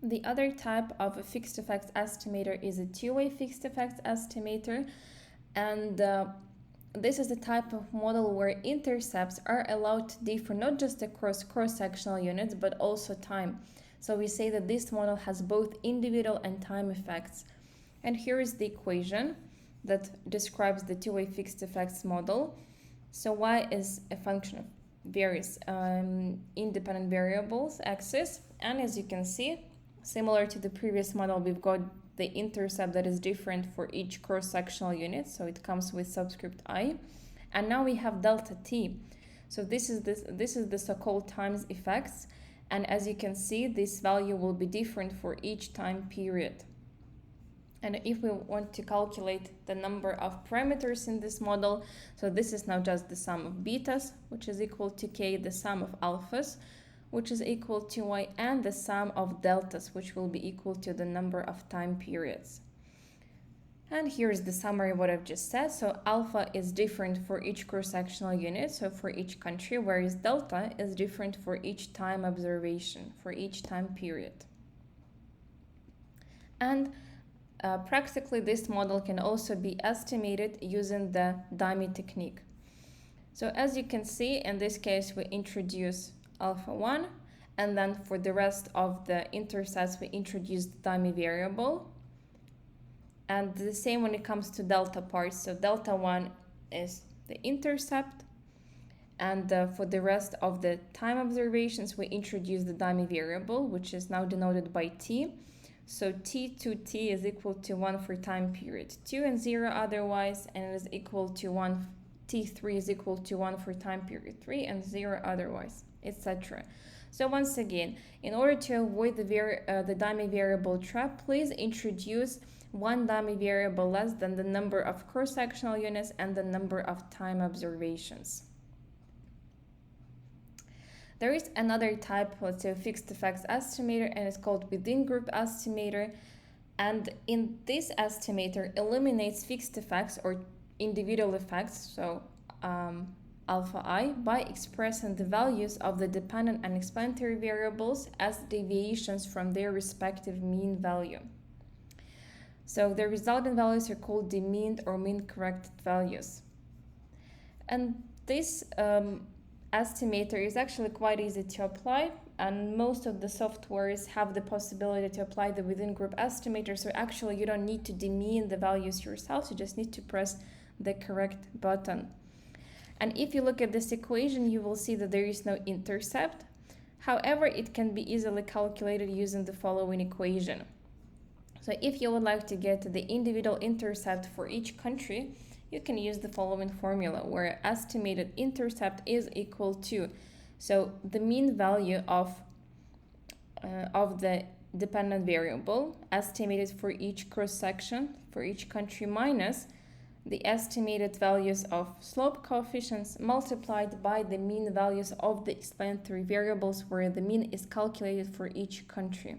The other type of a fixed effects estimator is a two-way fixed effects estimator, and this is the type of model where intercepts are allowed to differ not just across cross-sectional units but also time. So we say that this model has both individual and time effects. And here is the equation that describes the two-way fixed effects model. So y is a function of various independent variables, x's, and as you can see, similar to the previous model, we've got the intercept that is different for each cross-sectional unit, so it comes with subscript I. And now we have delta t. So this is the so-called times effects, and as you can see, this value will be different for each time period. And if we want to calculate the number of parameters in this model, so this is now just the sum of betas, which is equal to k, the sum of alphas, which is equal to y, and the sum of deltas, which will be equal to the number of time periods. And here's the summary of what I've just said. So alpha is different for each cross-sectional unit, so for each country, whereas delta is different for each time observation, for each time period. And practically, this model can also be estimated using the dummy technique. So as you can see, in this case, we introduce alpha 1, and then for the rest of the intercepts, we introduce the dummy variable. And the same when it comes to delta parts. So delta 1 is the intercept, and for the rest of the time observations, we introduce the dummy variable, which is now denoted by t. So t2t is equal to 1 for time period 2 and 0 otherwise, and it is equal to 1, t3 is equal to 1 for time period 3 and 0 otherwise, etc. So once again, in order to avoid the dummy variable trap, please introduce one dummy variable less than the number of cross-sectional units and the number of time observations. There is another type, let's say, fixed effects estimator, and it's called within group estimator. And in this estimator, eliminates fixed effects or individual effects, so alpha I, by expressing the values of the dependent and explanatory variables as deviations from their respective mean value. So the resultant values are called the mean or mean corrected values. And this estimator is actually quite easy to apply, and most of the softwares have the possibility to apply the within group estimator, so actually you don't need to demean the values yourself, you just need to press the correct button. And if you look at this equation, you will see that there is no intercept. However, it can be easily calculated using the following equation. So if you would like to get the individual intercept for each country, you can use the following formula, where estimated intercept is equal to, so the mean value of the dependent variable estimated for each cross-section for each country minus the estimated values of slope coefficients multiplied by the mean values of the explanatory variables, where the mean is calculated for each country.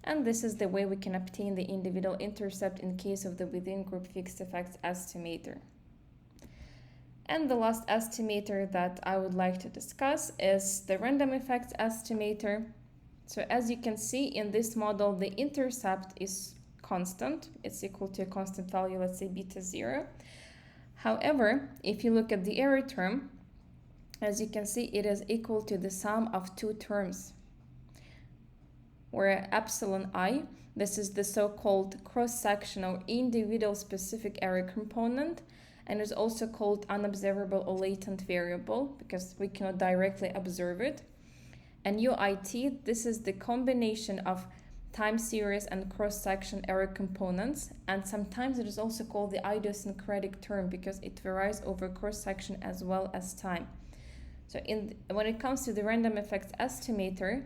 And this is the way we can obtain the individual intercept in case of the within group fixed effects estimator. And the last estimator that I would like to discuss is the random effects estimator. So as you can see in this model, the intercept is constant. It's equal to a constant value, let's say beta 0. However, if you look at the error term, as you can see, it is equal to the sum of two terms, where epsilon I, this is the so-called cross-section or individual specific error component, and is also called unobservable or latent variable because we cannot directly observe it. And UIT, this is the combination of time series and cross-section error components, and sometimes it is also called the idiosyncratic term because it varies over cross-section as well as time. So when it comes to the random effects estimator,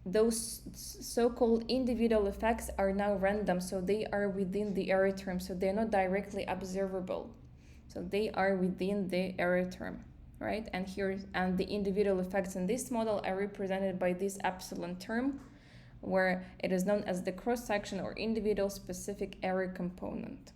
those so-called individual effects are now random, so they are within the error term, so they're not directly observable, so they are within the error term, right? And the individual effects in this model are represented by this epsilon term, where it is known as the cross-section or individual specific error component.